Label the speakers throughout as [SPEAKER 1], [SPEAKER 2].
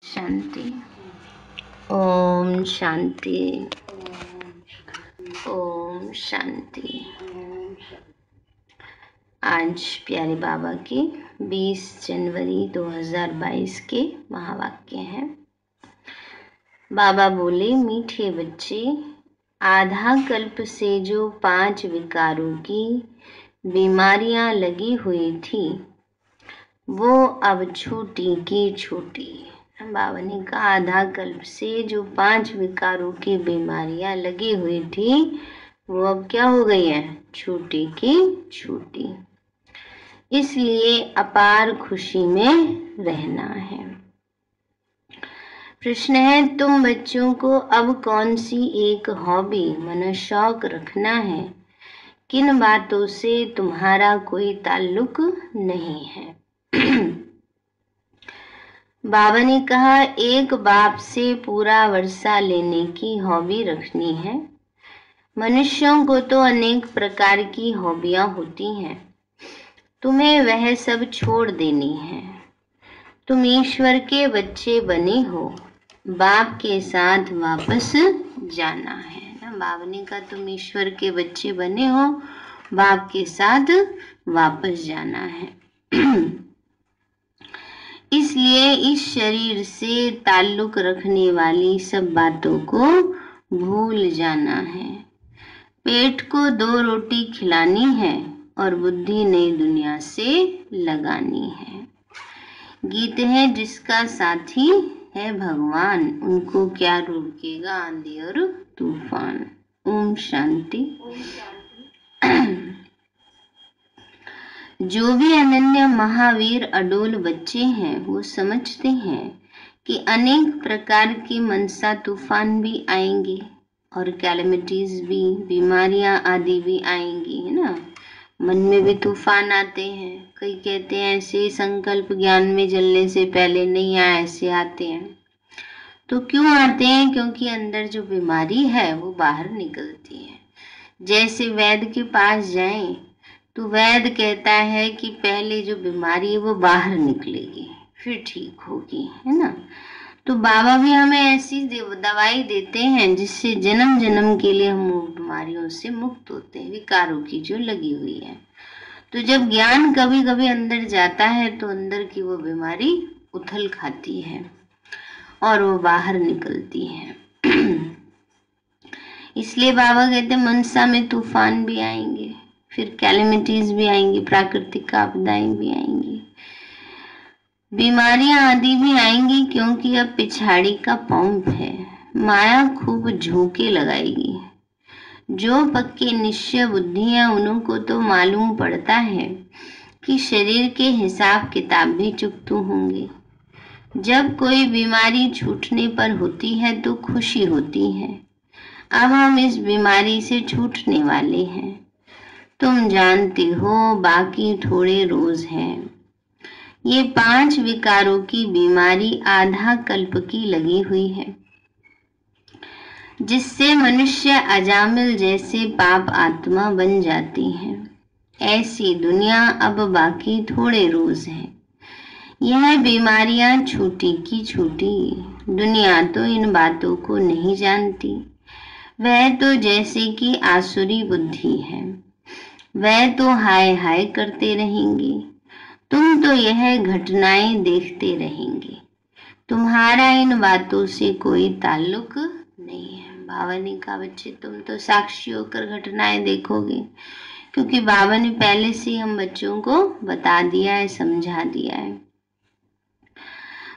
[SPEAKER 1] शांति। ओम शांति। ओम शांति। आज प्यारे बाबा के 20 जनवरी 2022 के महावाक्य हैं। बाबा बोले, मीठे बच्चे, आधा कल्प से जो 5 विकारों की बीमारियां लगी हुई थी वो अब छोटी की छोटी। बाबा ने कहा, आधा कल्प से जो 5 विकारों की बीमारियां लगी हुई थी वो अब क्या हो गई है? छोटी की छोटी। इसलिए अपार खुशी में रहना है। प्रश्न है, तुम बच्चों को अब कौन सी एक हॉबी माना शौक रखना है? किन बातों से तुम्हारा कोई ताल्लुक नहीं है? बाबा ने कहा, एक बाप से पूरा वर्षा लेने की हॉबी रखनी है। मनुष्यों को तो अनेक प्रकार की हॉबियां होती हैं, तुम्हें वह सब छोड़ देनी है। तुम ईश्वर के बच्चे बने हो, बाप के साथ वापस जाना है ना। बाबा ने कहा, तुम ईश्वर के बच्चे बने हो, बाप के साथ वापस जाना है। इसलिए इस शरीर से ताल्लुक रखने वाली सब बातों को भूल जाना है। पेट को 2 रोटी खिलानी है और बुद्धि नई दुनिया से लगानी है। गीत है, जिसका साथी है भगवान, उनको क्या रोकेगा आंधी और तूफान। ओम शांति। जो भी अनन्य महावीर अडोल बच्चे हैं वो समझते हैं कि अनेक प्रकार के मनसा तूफान भी आएंगे और कैलेमिटीज भी, बीमारियां आदि भी आएंगी, है ना। मन में भी तूफान आते हैं। कई कहते हैं ऐसे संकल्प ज्ञान में जलने से पहले नहीं आए, ऐसे आते हैं। तो क्यों आते हैं? क्योंकि अंदर जो बीमारी है वो बाहर निकलती है। जैसे वैद्य के पास जाएं तो वैद्य कहता है कि पहले जो बीमारी है वो बाहर निकलेगी फिर ठीक होगी, है ना। तो बाबा भी हमें ऐसी दवाई देते हैं जिससे जन्म जन्म के लिए हम वो बीमारियों से मुक्त होते हैं, विकारों की जो लगी हुई है। तो जब ज्ञान कभी कभी अंदर जाता है तो अंदर की वो बीमारी उथल खाती है और वो बाहर निकलती है। इसलिए बाबा कहते हैं मनसा में तूफान भी आएंगे, फिर कैलेमिटीज भी आएंगी, प्राकृतिक आपदाएं भी आएंगी, बीमारियां आदि भी आएंगी, क्योंकि अब पिछाड़ी का पंप है। माया खूब झोंके लगाएगी। जो पक्के निश्चय बुद्धि है उनको तो मालूम पड़ता है कि शरीर के हिसाब किताब भी चुकतू होंगे। जब कोई बीमारी छूटने पर होती है तो खुशी होती है। अब हम इस बीमारी से छूटने वाले हैं। तुम जानते हो बाकी थोड़े रोज हैं। ये 5 विकारों की बीमारी आधा कल्प की लगी हुई है, जिससे मनुष्य अजामिल जैसे पाप आत्मा बन जाती है। ऐसी दुनिया अब बाकी थोड़े रोज हैं। यह बीमारियां छोटी की छोटी। दुनिया तो इन बातों को नहीं जानती। वह तो जैसे कि आसुरी बुद्धि है, वह तो हाय हाय करते रहेंगे। तुम तो यह घटनाएं देखते रहेंगे। तुम्हारा इन बातों से कोई ताल्लुक नहीं है। बाबा ने कहा, बच्चे तुम तो साक्षी होकर घटनाएं देखोगे, क्योंकि बाबा ने पहले से हम बच्चों को बता दिया है, समझा दिया है।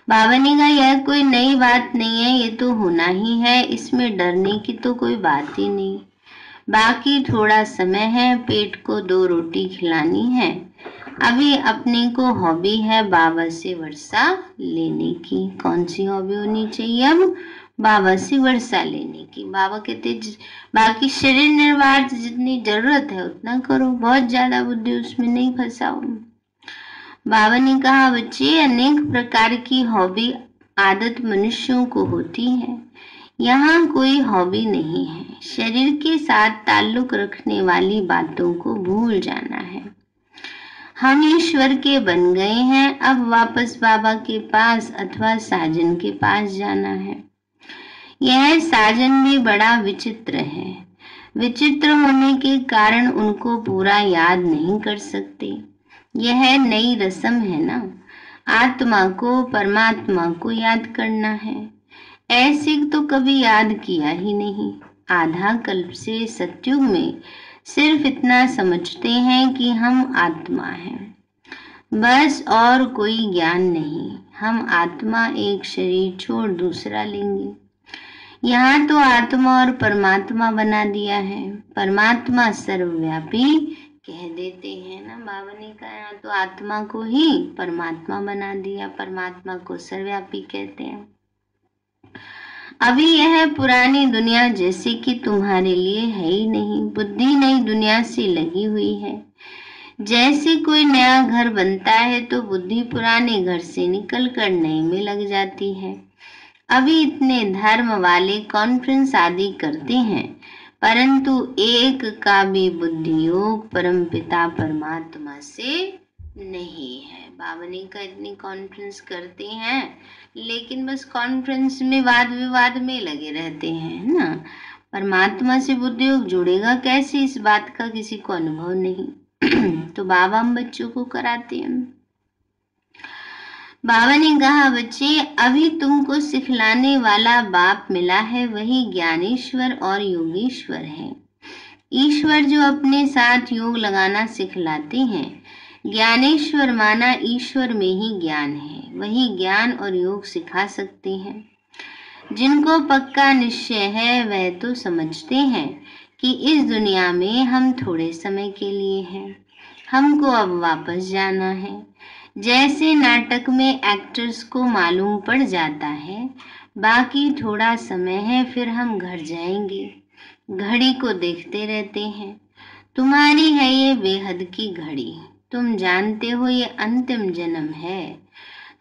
[SPEAKER 1] बाबा ने कहा, यह कोई नई बात नहीं है, ये तो होना ही है, इसमें डरने की तो कोई बात ही नहीं। बाकी थोड़ा समय है, पेट को 2 रोटी खिलानी है। अभी अपने को हॉबी है बाबा से वर्षा लेने की। कौन सी हॉबी होनी चाहिए? अब बाबा से वर्षा लेने की। बाबा कहते बाकी शरीर निर्वाह जितनी जरूरत है उतना करो, बहुत ज्यादा बुद्धि उसमें नहीं फंसाओ। बाबा ने कहा, बच्चे अनेक प्रकार की हॉबी आदत मनुष्यों को होती है, यहाँ कोई हॉबी नहीं है। शरीर के साथ ताल्लुक रखने वाली बातों को भूल जाना है। हम ईश्वर के बन गए हैं, अब वापस बाबा के पास अथवा साजन के पास जाना है। यह साजन भी बड़ा विचित्र है। विचित्र होने के कारण उनको पूरा याद नहीं कर सकते। यह नई रस्म है ना, आत्मा को परमात्मा को याद करना है। ऐसे तो कभी याद किया ही नहीं। आधा कल्प से सतयुग में सिर्फ इतना समझते हैं कि हम आत्मा हैं, बस, और कोई ज्ञान नहीं। हम आत्मा एक शरीर छोड़ दूसरा लेंगे। यहाँ तो आत्मा और परमात्मा बना दिया है। परमात्मा सर्वव्यापी कह देते हैं ना, बाबा ने कहा यहाँ तो आत्मा को ही परमात्मा बना दिया, परमात्मा को सर्वव्यापी कहते हैं। अभी यह पुरानी दुनिया जैसे कि तुम्हारे लिए है ही नहीं। बुद्धि नई दुनिया से लगी हुई है। जैसे कोई नया घर बनता है तो बुद्धि पुराने घर से निकलकर नए में लग जाती है। अभी इतने धर्म वाले कॉन्फ्रेंस आदि करते हैं, परंतु एक का भी बुद्धि योग परमपिता परमात्मा से नहीं है। बाबा ने कहा इतनी कॉन्फ्रेंस करते हैं, लेकिन बस कॉन्फ्रेंस में वाद विवाद में लगे रहते हैं ना। परमात्मा से बुद्धि योग जुड़ेगा कैसे, इस बात का किसी को अनुभव नहीं। तो बाबा हम बच्चों को कराते हैं। बाबा ने कहा बच्चे, अभी तुमको सिखलाने वाला बाप मिला है, वही ज्ञानेश्वर और योगेश्वर है। ईश्वर जो अपने साथ योग लगाना सिखलाते हैं। ज्ञानेश्वर माना ईश्वर में ही ज्ञान है, वही ज्ञान और योग सिखा सकते हैं। जिनको पक्का निश्चय है वह तो समझते हैं कि इस दुनिया में हम थोड़े समय के लिए हैं, हमको अब वापस जाना है। जैसे नाटक में एक्टर्स को मालूम पड़ जाता है बाकी थोड़ा समय है, फिर हम घर जाएंगे। घड़ी को देखते रहते हैं। तुम्हारी है ये बेहद की घड़ी। तुम जानते हो ये अंतिम जन्म है,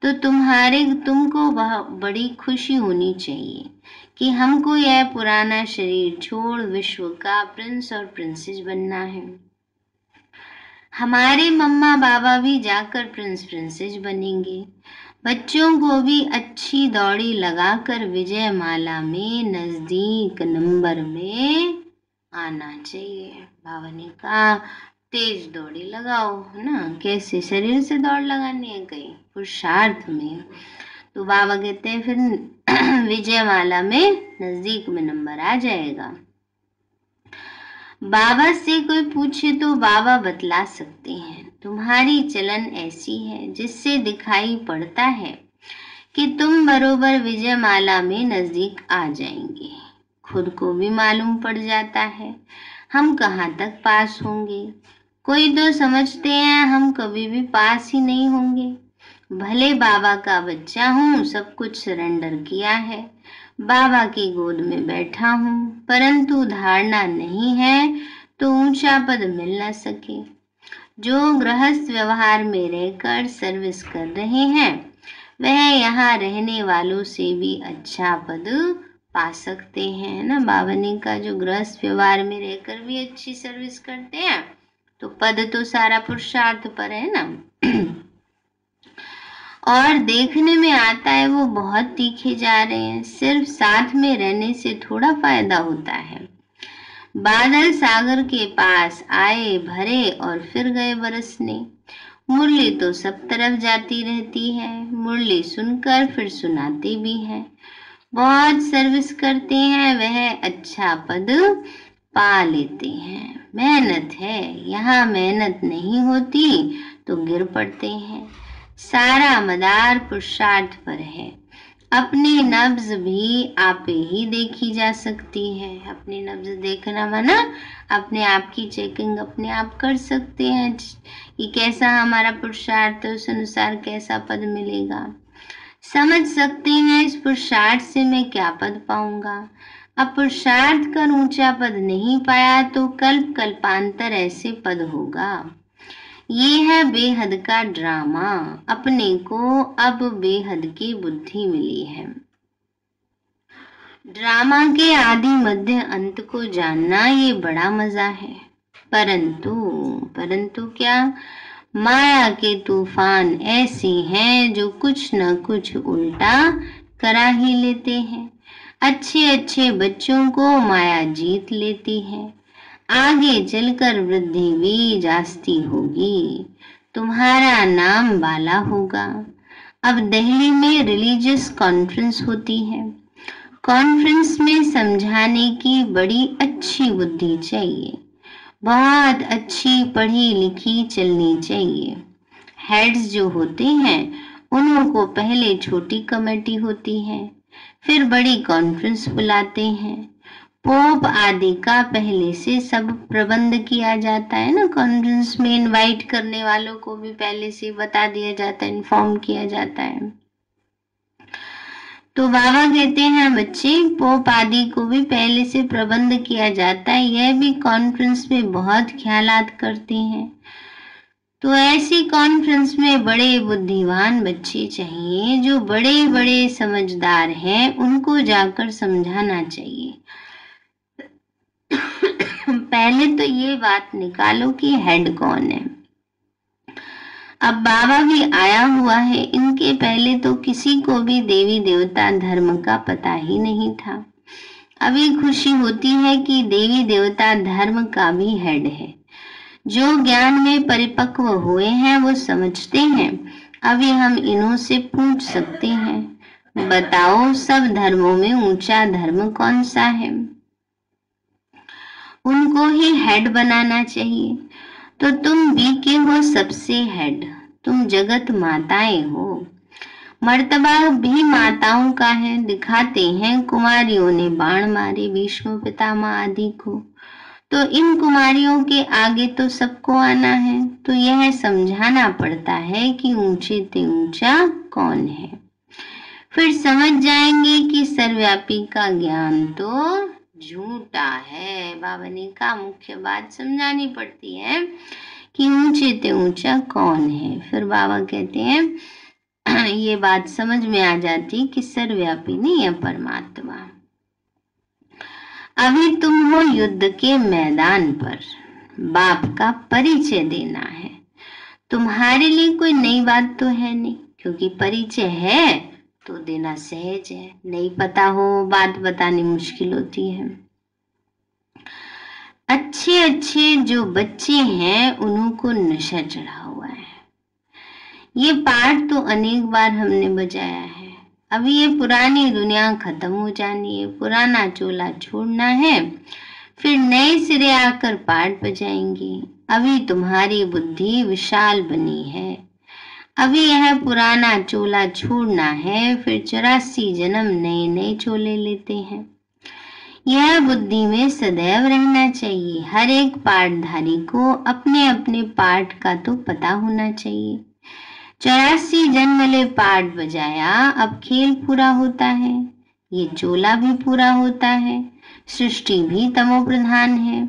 [SPEAKER 1] तो तुमको वह बड़ी खुशी होनी चाहिए कि हमको यह पुराना शरीर छोड़ विश्व का प्रिंस और प्रिंसेस बनना है। हमारे मम्मा बाबा भी जाकर प्रिंस प्रिंसेस बनेंगे। बच्चों को भी अच्छी दौड़ी लगाकर विजय माला में नजदीक नंबर में आना चाहिए। बाबा ने कहा तेज दौड़ी लगाओ, है ना। कैसे, शरीर से दौड़ लगानी है कहीं पुरुषार्थ में। तो बाबा कहते हैं फिर विजय माला में नजदीक में नंबर आ जाएगा। बाबा से कोई पूछे तो बाबा बतला सकते हैं। तुम्हारी चलन ऐसी है जिससे दिखाई पड़ता है कि तुम बरोबर विजय माला में नजदीक आ जाएंगे। खुद को भी मालूम पड़ जाता है हम कहाँ तक पास होंगे। कोई तो समझते हैं हम कभी भी पास ही नहीं होंगे। भले बाबा का बच्चा हूँ, सब कुछ सरेंडर किया है, बाबा की गोद में बैठा हूँ, परंतु धारणा नहीं है तो ऊंचा पद मिल न सके। जो गृहस्थ व्यवहार में रहकर सर्विस कर रहे हैं वह यहाँ रहने वालों से भी अच्छा पद पा सकते हैं ना। बाबा ने का जो गृहस्थ व्यवहार में रहकर भी अच्छी सर्विस करते हैं तो पद तो सारा पुरुषार्थ पर है ना। और देखने में आता है वो बहुत तीखे जा रहे हैं। सिर्फ साथ में रहने से थोड़ा फायदा होता है। बादल सागर के पास आए भरे और फिर गए बरसने। मुरली तो सब तरफ जाती रहती है। मुरली सुनकर फिर सुनाते भी हैं। बहुत सर्विस करते हैं, वह अच्छा पद पा लेते हैं। मेहनत है, यहाँ मेहनत नहीं होती तो गिर पड़ते हैं। सारा मदार पुरुषार्थ पर है। अपनी नब्ज भी आपे ही देखी जा सकती है। अपनी नब्ज देखना माना अपने आप की चेकिंग अपने आप कर सकते हैं कि कैसा हमारा पुरुषार्थ, उस अनुसार कैसा पद मिलेगा। समझ सकते हैं इस पुरुषार्थ से मैं क्या पद पाऊंगा। अब पुरुषार्थ कर ऊंचा पद नहीं पाया तो कल्प कल्पांतर ऐसे पद होगा। ये है बेहद का ड्रामा। अपने को अब बेहद की बुद्धि मिली है। ड्रामा के आदि मध्य अंत को जानना ये बड़ा मजा है। परंतु क्या, माया के तूफान ऐसे हैं जो कुछ न कुछ उल्टा करा ही लेते हैं। अच्छे अच्छे बच्चों को माया जीत लेती है। आगे चलकर वृद्धि भी जास्ती होगी, तुम्हारा नाम बाला होगा। अब दिल्ली में रिलीजियस कॉन्फ्रेंस होती है। कॉन्फ्रेंस में समझाने की बड़ी अच्छी बुद्धि चाहिए, बहुत अच्छी पढ़ी लिखी चलनी चाहिए। हेड्स जो होते हैं उनको पहले छोटी कमेटी होती है, फिर बड़ी कॉन्फ्रेंस बुलाते हैं। पोप आदि का पहले से सब प्रबंध किया जाता है ना, कॉन्फ्रेंस में इनवाइट करने वालों को भी पहले से बता दिया जाता है, इन्फॉर्म किया जाता है। तो बाबा कहते हैं बच्चे, पोप आदि को भी पहले से प्रबंध किया जाता है, यह भी कॉन्फ्रेंस में बहुत ख्यालात करते हैं। तो ऐसी कॉन्फ्रेंस में बड़े बुद्धिमान बच्चे चाहिए, जो बड़े बड़े समझदार हैं, उनको जाकर समझाना चाहिए। पहले तो ये बात निकालो कि हेड कौन है। अब बाबा भी आया हुआ है, इनके पहले तो किसी को भी देवी देवता धर्म का पता ही नहीं था। अभी खुशी होती है कि देवी देवता धर्म का भी हेड है। जो ज्ञान में परिपक्व हुए हैं वो समझते हैं। अभी हम इन्हों से पूछ सकते हैं, बताओ सब धर्मों में ऊंचा धर्म कौन सा है। उनको ही हेड बनाना चाहिए। तो तुम भी के हो सबसे हेड, तुम जगत माताएं हो। मर्तबा भी माताओं का है। दिखाते हैं कुमारियों ने बाण मारे भीष्म पितामह आदि को। तो इन कुमारियों के आगे तो सबको आना है, तो यह समझाना पड़ता है कि ऊंचे ते ऊंचा कौन है। फिर समझ जाएंगे कि सर्वव्यापी का ज्ञान तो झूठा है। बाबा ने कहा मुख्य बात समझानी पड़ती है कि ऊंचे ते ऊंचा कौन है। फिर बाबा कहते हैं ये बात समझ में आ जाती कि सर्वव्यापी नहीं है परमात्मा। अभी तुम हो युद्ध के मैदान पर, बाप का परिचय देना है। तुम्हारे लिए कोई नई बात तो है नहीं, क्योंकि परिचय है तो देना सहज है। नहीं पता हो बात बतानी मुश्किल होती है। अच्छे अच्छे जो बच्चे हैं उन्हों को नशा चढ़ा हुआ है। ये पाठ तो अनेक बार हमने बजाया है। अभी ये पुरानी दुनिया खत्म हो जानी है, पुराना चोला छोड़ना है, फिर नए सिरे आकर पाठ बजाएंगे। अभी तुम्हारी बुद्धि विशाल बनी है, अभी यह पुराना चोला छोड़ना है, फिर 84 जन्म नए नए चोले लेते हैं। यह बुद्धि में सदैव रहना चाहिए। हर एक पाठधारी को अपने अपने पाठ का तो पता होना चाहिए। 84 जन्म ले पाठ बजाया, अब खेल पूरा होता है, ये चोला भी पूरा होता है, सृष्टि भी तमो प्रधान है।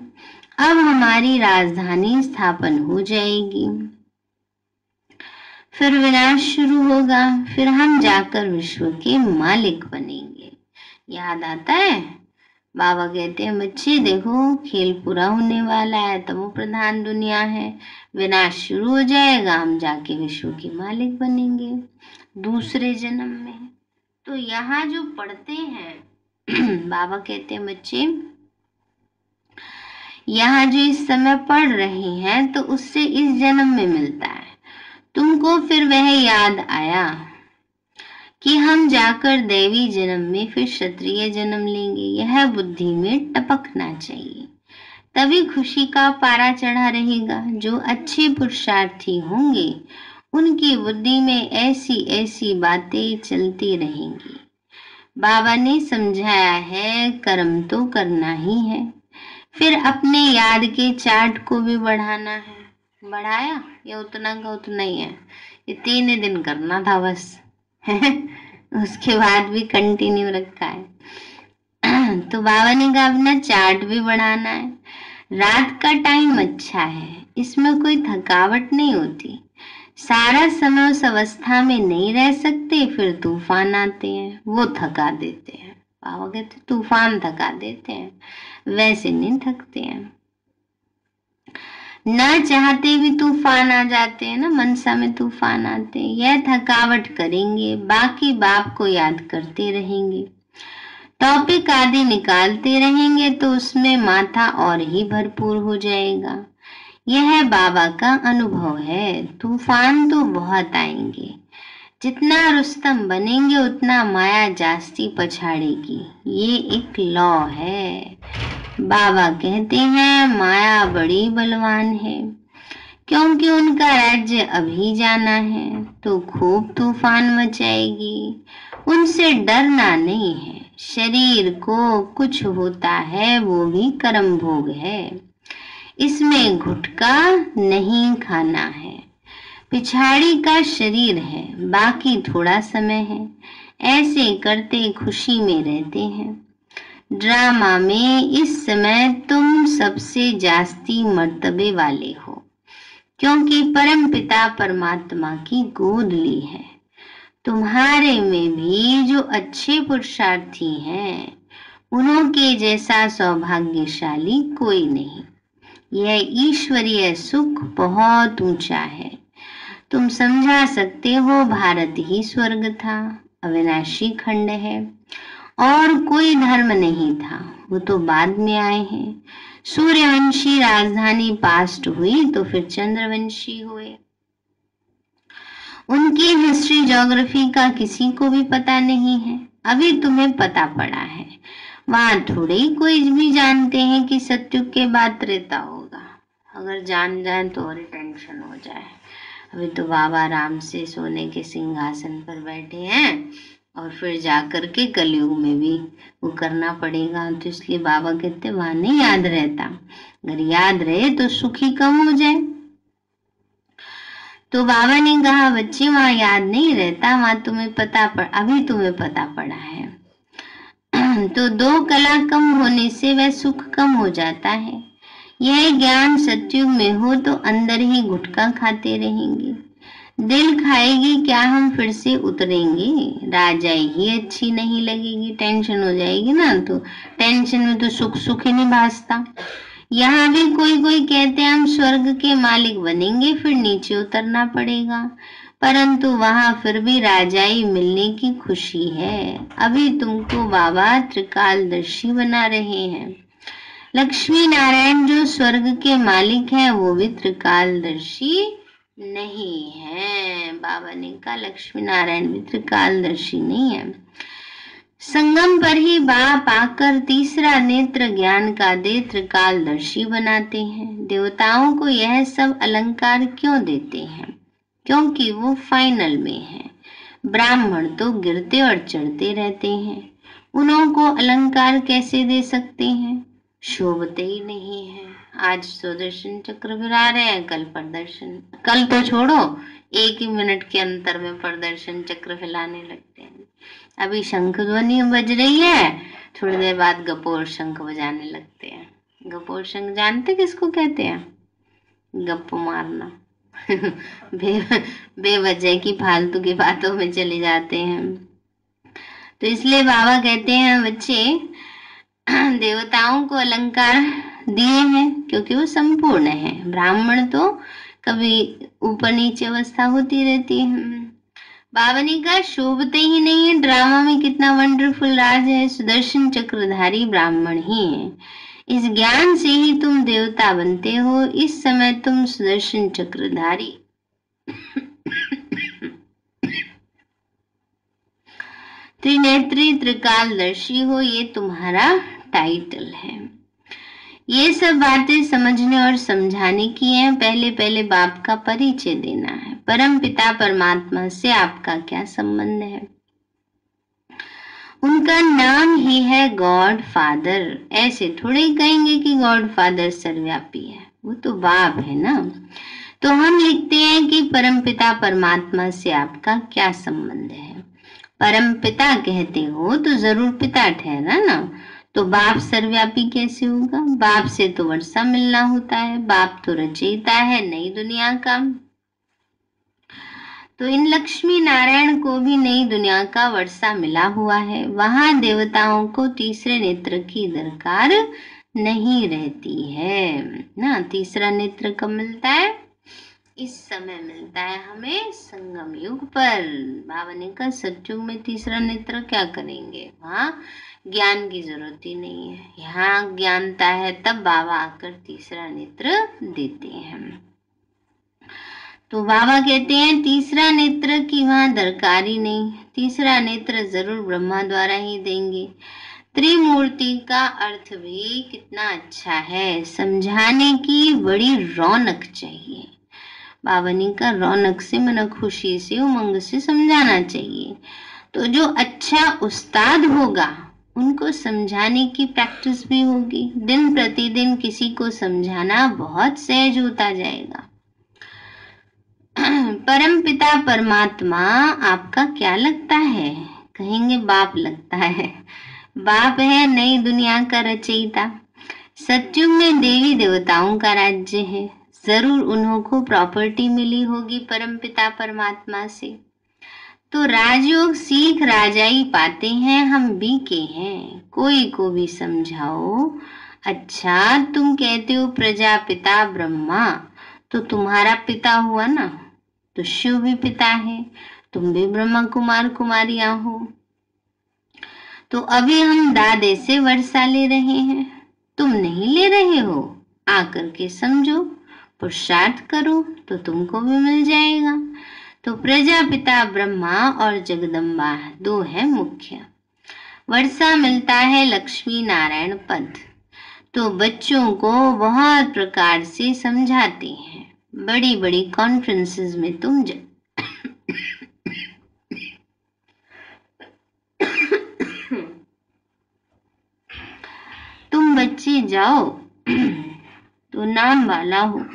[SPEAKER 1] अब हमारी राजधानी स्थापन हो जाएगी, फिर विनाश शुरू होगा, फिर हम जाकर विश्व के मालिक बनेंगे। याद आता है? बाबा कहते हैं बच्चे देखो, खेल पूरा होने वाला है, तमो प्रधान दुनिया है, विनाश शुरू हो जाएगा, हम जाके विश्व के मालिक बनेंगे दूसरे जन्म में। तो यहाँ जो पढ़ते हैं बाबा कहते हैं बच्चे, यहाँ जो इस समय पढ़ रहे हैं तो उससे इस जन्म में मिलता है। तुमको फिर वह याद आया कि हम जाकर दैवी जन्म में फिर क्षत्रिय जन्म लेंगे। यह बुद्धि में टपकना चाहिए, तभी खुशी का पारा चढ़ा रहेगा। जो अच्छे पुरुषार्थी होंगे उनकी बुद्धि में ऐसी ऐसी बातें चलती रहेंगी। बाबा ने समझाया है कर्म तो करना ही है, फिर अपने याद के चार्ट को भी बढ़ाना है। बढ़ाया या उतना का उतना ही है, ये 3 दिन करना था बस उसके बाद भी कंटिन्यू रखा है तो बाबा ने कहा अपना चार्ट भी बढ़ाना है। रात का टाइम अच्छा है, इसमें कोई थकावट नहीं होती। सारा समय उस अवस्था में नहीं रह सकते, फिर तूफान आते हैं, वो थका देते हैं। बाबा कहते तूफान थका देते हैं, वैसे नहीं थकते हैं। ना चाहते भी तूफान आ जाते हैं ना, मनसा में तूफान आते हैं। यह थकावट करेंगे, बाकी बाप को याद करते रहेंगे, टॉपिक आदि निकालते रहेंगे तो उसमें माथा और ही भरपूर हो जाएगा। यह बाबा का अनुभव है। तूफान तो बहुत आएंगे, जितना रुस्तम बनेंगे उतना माया जास्ती पछाड़ेगी। ये एक लॉ है। बाबा कहते हैं माया बड़ी बलवान है, क्योंकि उनका राज्य अभी जाना है तो खूब तूफान मचाएगी। उनसे डरना नहीं है। शरीर को कुछ होता है वो भी कर्म भोग है, इसमें घुटका नहीं खाना है। पिछाड़ी का शरीर है, बाकी थोड़ा समय है। ऐसे करते खुशी में रहते हैं। ड्रामा में इस समय तुम सबसे जास्ती मर्तबे वाले हो, क्योंकि परम पिता परमात्मा की गोद ली है। तुम्हारे में भी जो अच्छे पुरुषार्थी हैं, उनके जैसा सौभाग्यशाली कोई नहीं। यह ईश्वरीय सुख बहुत ऊंचा है। तुम समझा सकते हो भारत ही स्वर्ग था, अविनाशी खंड है, और कोई धर्म नहीं था, वो तो बाद में आए हैं। सूर्यवंशी राजधानी पास्ट हुई तो फिर चंद्रवंशी हुए। उनकी हिस्ट्री ज्योग्राफी का किसी को भी पता नहीं है, अभी तुम्हें पता पड़ा है। वहां थोड़े ही कोई भी जानते हैं कि सत्युग के बाद त्रेता होगा। अगर जान जाए तो और टेंशन हो जाए। अभी तो बाबा आराम से सोने के सिंहासन पर बैठे हैं, और फिर जाकर के कलयुग में भी वो करना पड़ेगा। तो इसलिए बाबा कहते वहां नहीं याद रहता, अगर याद रहे तो सुखी कम हो जाए। तो बाबा ने कहा बच्चे वहां याद नहीं रहता, वहां तुम्हें पता अभी तुम्हें पता पड़ा है। तो दो कला कम होने से वह सुख कम हो जाता है। यह ज्ञान सत्युग में हो तो अंदर ही गुटखा खाते रहेंगे। दिल खाएगी क्या हम फिर से उतरेंगे? राजाई ही अच्छी नहीं लगेगी, टेंशन हो जाएगी ना, तो टेंशन में तो सुख सुख ही नहीं भासता। यहाँ भी कोई कोई कहते हैं हम स्वर्ग के मालिक बनेंगे, फिर नीचे उतरना पड़ेगा, परंतु वहां फिर भी राजाई मिलने की खुशी है। अभी तुमको बाबा त्रिकालदर्शी बना रहे हैं। लक्ष्मी नारायण जो स्वर्ग के मालिक हैं वो भी त्रिकालदर्शी नहीं है। बाबा ने कहा लक्ष्मी नारायण भी त्रिकालदर्शी नहीं है। संगम पर ही बाप आकर तीसरा नेत्र ज्ञान का दे त्रिकालदर्शी बनाते हैं। देवताओं को यह सब अलंकार क्यों देते हैं? क्योंकि वो फाइनल में है। ब्राह्मण तो गिरते और चढ़ते रहते हैं, उनको अलंकार कैसे दे सकते हैं? शोभते ही नहीं है। आज सुदर्शन चक्र फिरा रहे हैं, कल प्रदर्शन, कल तो छोड़ो, एक ही मिनट के अंतर में प्रदर्शन चक्र फैलाने लगते हैं। अभी शंख ध्वनि बज रही है, थोड़ी देर बाद गपोर शंख बजाने लगते हैं। गपोर शंख जानते किसको कहते हैं? गप मारना। बेवजह की फालतू की बातों में चले जाते हैं। तो इसलिए बाबा कहते हैं बच्चे देवताओं को अलंकार दिए हैं क्योंकि वो संपूर्ण है। ब्राह्मण तो कभी ऊपर नीचे अवस्था होती रहती है। बाबा ने कहा शोभते ही नहीं है। ड्रामा में कितना वंडरफुल राज है। सुदर्शन चक्रधारी ब्राह्मण ही है। इस ज्ञान से ही तुम देवता बनते हो। इस समय तुम सुदर्शन चक्रधारी त्रिनेत्री त्रिकालदर्शी हो, ये तुम्हारा टाइटल है। ये सब बातें समझने और समझाने की हैं। पहले पहले बाप का परिचय देना है। परम पिता परमात्मा से आपका क्या संबंध है? उनका नाम ही है गॉड फादर। ऐसे थोड़े ही कहेंगे कि गॉड फादर सर्वव्यापी है, वो तो बाप है ना। तो हम लिखते हैं कि परम पिता परमात्मा से आपका क्या संबंध है? परम पिता कहते हो तो जरूर पिता ठहरा ना, तो बाप सर्वव्यापी कैसे होगा? बाप से तो वर्षा मिलना होता है, बाप तो रचयिता है नई दुनिया का। तो इन लक्ष्मी नारायण को भी नई दुनिया का वर्षा मिला हुआ है। वहां देवताओं को तीसरे नेत्र की दरकार नहीं रहती है ना। तीसरा नेत्र कब मिलता है? इस समय मिलता है हमें संगम युग पर। बाबा ने कहा सतयुग में तीसरा नेत्र क्या करेंगे, वहाँ ज्ञान की जरूरत ही नहीं है। यहाँ ज्ञानता है तब बाबा आकर तीसरा नेत्र देते हैं। तो बाबा कहते हैं तीसरा नेत्र की वहाँ दरकार ही नहीं, तीसरा नेत्र जरूर ब्रह्मा द्वारा ही देंगे। त्रिमूर्ति का अर्थ भी कितना अच्छा है, समझाने की बड़ी रौनक चाहिए। बाबा ने कहा रौनक से मन खुशी से उमंग से समझाना चाहिए। तो जो अच्छा उस्ताद होगा उनको समझाने की प्रैक्टिस भी होगी। दिन प्रतिदिन किसी को समझाना बहुत सहज होता जाएगा। परम पिता परमात्मा आपका क्या लगता है? कहेंगे बाप लगता है। बाप है नई दुनिया का रचयिता। सतयुग में देवी देवताओं का राज्य है, जरूर उन्हों को प्रॉपर्टी मिली होगी परम पिता परमात्मा से। तो राजयोग सीख राजा ही पाते हैं, हम भी के हैं, कोई को भी समझाओ। अच्छा तुम कहते हो प्रजापिता ब्रह्मा, तो तुम्हारा पिता हुआ ना, तो शिव भी पिता है, तुम भी ब्रह्मा कुमार कुमारियां हो। तो अभी हम दादे से वर्षा ले रहे हैं, तुम नहीं ले रहे हो, आकर के समझो, पुरुषार्थ करो तो तुमको भी मिल जाएगा। तो प्रजापिता ब्रह्मा और जगदम्बा दो है मुख्य। वर्षा मिलता है लक्ष्मी नारायण पद। तो बच्चों को बहुत प्रकार से समझाते हैं, बड़ी बड़ी कॉन्फ्रेंसेस में तुम बच्चे जाओ तो नाम वाला हो।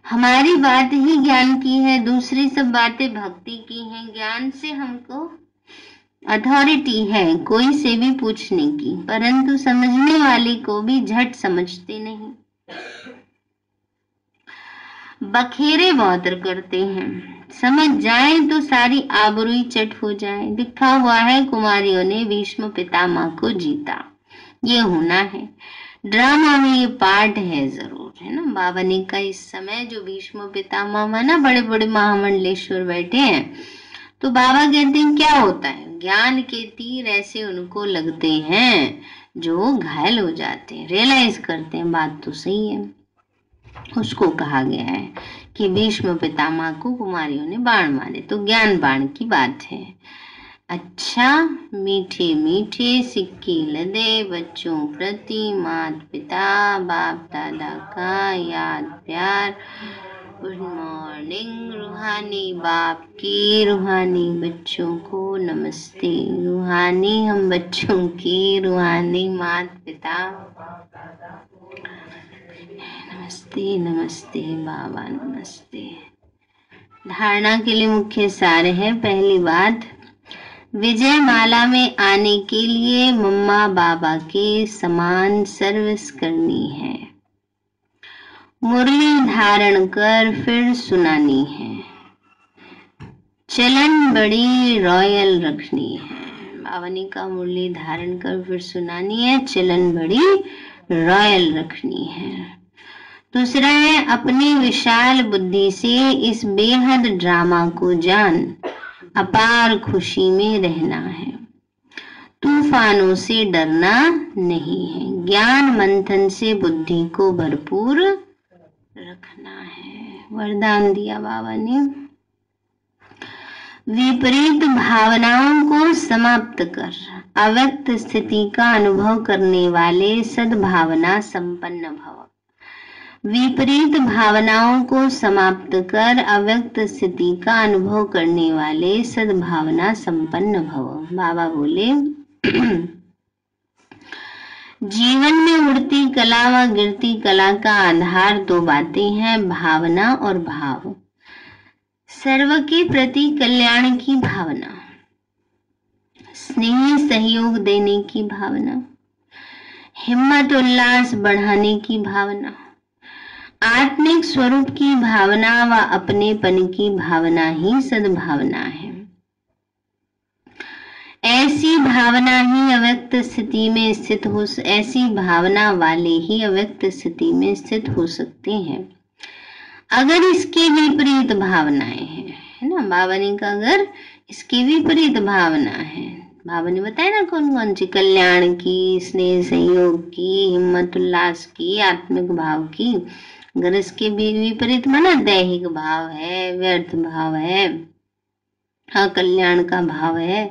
[SPEAKER 1] हमारी बात ही ज्ञान की है, दूसरी सब बातें भक्ति की हैं। ज्ञान से हमको अथॉरिटी है कोई से भी पूछने की, परंतु समझने वाले को भी झट समझते नहीं, बखेरे बहुत करते हैं। समझ जाए तो सारी आबरूई चट हो जाए। लिखा हुआ है कुमारियों ने भीष्म पितामह को जीता, ये होना है। ड्रामा में ये पार्ट है जरूर, है ना। बाबा ने का इस समय जो भीष्म पितामह ना बड़े बड़े महामंडलेश्वर बैठे हैं, तो बाबा कहते हैं क्या होता है, ज्ञान के तीर ऐसे उनको लगते हैं जो घायल हो जाते हैं, रियलाइज करते हैं बात तो सही है। उसको कहा गया है कि भीष्म पितामह को कुमारियों ने बाण मारे, तो ज्ञान बाण की बात है। अच्छा मीठे मीठे सिक्के लदे बच्चों प्रति माता पिता बाप दादा का याद प्यार। गुड मॉर्निंग रूहानी बाप की, रूहानी बच्चों को नमस्ते। रूहानी हम बच्चों की, रूहानी माता पिता नमस्ते नमस्ते बाबा नमस्ते। धारणा के लिए मुख्य सार है, पहली बात, विजय माला में आने के लिए मम्मा बाबा के समान सर्विस करनी है, मुरली धारण कर फिर सुनानी है, चलन बड़ी रॉयल रखनी है। बाबा ने का मुरली धारण कर फिर सुनानी है, चलन बड़ी रॉयल रखनी है। दूसरा है अपनी विशाल बुद्धि से इस बेहद ड्रामा को जान अपार खुशी में रहना है। तूफानों से डरना नहीं है, ज्ञान मंथन से बुद्धि को भरपूर रखना है। वरदान दिया बाबा ने, विपरीत भावनाओं को समाप्त कर अव्यक्त स्थिति का अनुभव करने वाले सद्भावना संपन्न भव। विपरीत भावनाओं को समाप्त कर अव्यक्त स्थिति का अनुभव करने वाले सद्भावना संपन्न भव। बाबा बोले जीवन में उड़ती कला व गिरती कला का आधार दो बातें हैं, भावना और भाव। सर्व के प्रति कल्याण की भावना, स्नेह सहयोग देने की भावना, हिम्मत उल्लास बढ़ाने की भावना, आत्मिक स्वरूप की भावना व अपनेपन की भावना ही सद्भावना है। ऐसी भावना ही अव्यक्त स्थिति में स्थित हो ऐसी भावना वाले ही अव्यक्त स्थिति में स्थित हो सकते हैं। अगर इसके विपरीत भावनाएं हैं, है ना, बाबा ने कहा अगर इसके विपरीत भावना है, बाबा ने बताया ना कौन कौन सी, कल्याण की, स्नेह सहयोग की, हिम्मत उल्लास की, आत्मिक भाव की। अगर इसके विपरीत माना दैहिक भाव है, व्यर्थ भाव है, अकल्याण का भाव है,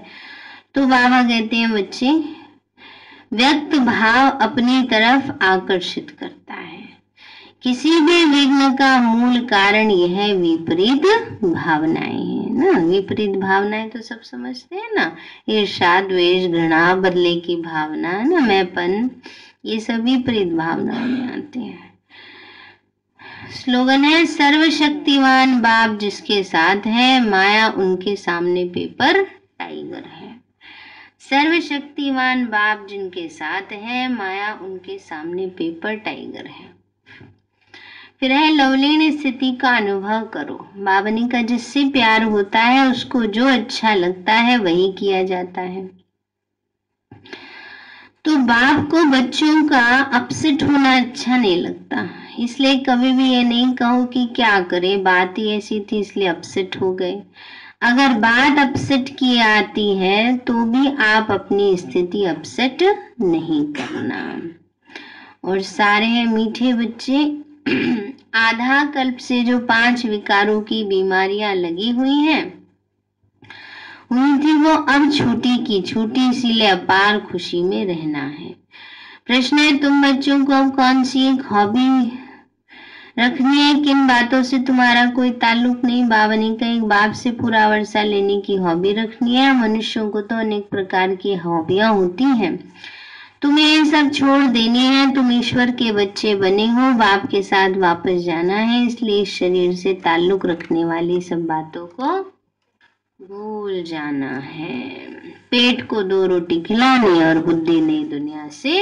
[SPEAKER 1] तो बाबा कहते हैं बच्चे, व्यक्त भाव अपनी तरफ आकर्षित करता है। किसी भी विघ्न का मूल कारण यह विपरीत भावनाएं हैं ना। विपरीत भावनाएं तो सब समझते हैं ना, ईर्ष्या, द्वेष, घृणा, बदले की भावना, है ना, मैंपन, ये सब विपरीत भावनाओं में आते हैं। स्लोगन है, सर्वशक्तिमान बाप जिसके साथ है, माया उनके सामने पेपर टाइगर है। सर्वशक्तिमान बाप जिनके साथ है, माया उनके सामने पेपर टाइगर है। फिर है, लवलीन स्थिति का अनुभव करो। बाबा ने कहा जिससे प्यार होता है उसको जो अच्छा लगता है वही किया जाता है। तो बाप को बच्चों का अपसेट होना अच्छा नहीं लगता, इसलिए कभी भी ये नहीं कहो कि क्या करे, बात ही ऐसी थी इसलिए अपसेट हो गए। अगर बात अपसेट की आती है तो भी आप अपनी स्थिति अपसेट नहीं करना। और सारे हैं मीठे बच्चे, आधा कल्प से जो 5 विकारों की बीमारियां लगी हुई थी वो अब छूटी की छूटी, इसीलिए अपार खुशी में रहना है। प्रश्न है, तुम बच्चों को अब कौन सी एक हॉबी रखनी है? किन बातों से तुम्हारा कोई ताल्लुक नहीं? बाबा ने कहा एक बाप से पूरा वर्षा लेने की हॉबी रखनी है। मनुष्यों को तो अनेक प्रकार की हॉबियां होती हैं, तुम्हें ये सब छोड़ देनी है। तुम ईश्वर के बच्चे बने हो, बाप के साथ वापस जाना है, इसलिए इस शरीर से ताल्लुक रखने वाली सब बातों को भूल जाना है। पेट को 2 रोटी खिलानी और बुद्धि नई दुनिया से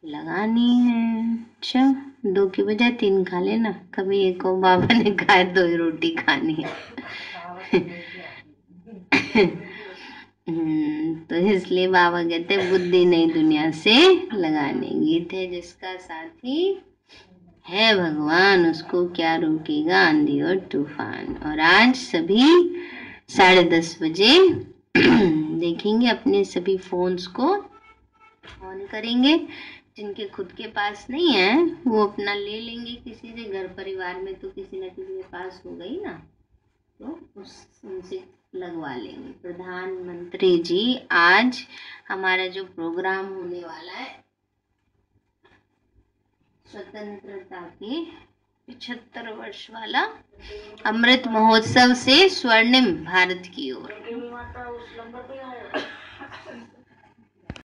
[SPEAKER 1] लगानी है। अच्छा, 2 की बजाय 3 खा लेना। कभी एक को बाबा ने कहा 2 ही रोटी खानी है। तो इसलिए बाबा कहते हैं बुद्धि नई दुनिया से लगाने। गीत है, जिसका साथी है भगवान उसको क्या रोकेगा आंधी और तूफान। और आज सभी 10:30 बजे देखेंगे, अपने सभी फोन्स को ऑन करेंगे। जिनके खुद के पास नहीं है वो अपना ले लेंगे किसी से, घर परिवार में तो किसी न किसी के पास हो गई ना, तो उनसे लगवा लेंगे। प्रधानमंत्री जी आज हमारा जो प्रोग्राम होने वाला है स्वतंत्रता के 75 वर्ष वाला अमृत महोत्सव से स्वर्णिम भारत की ओर,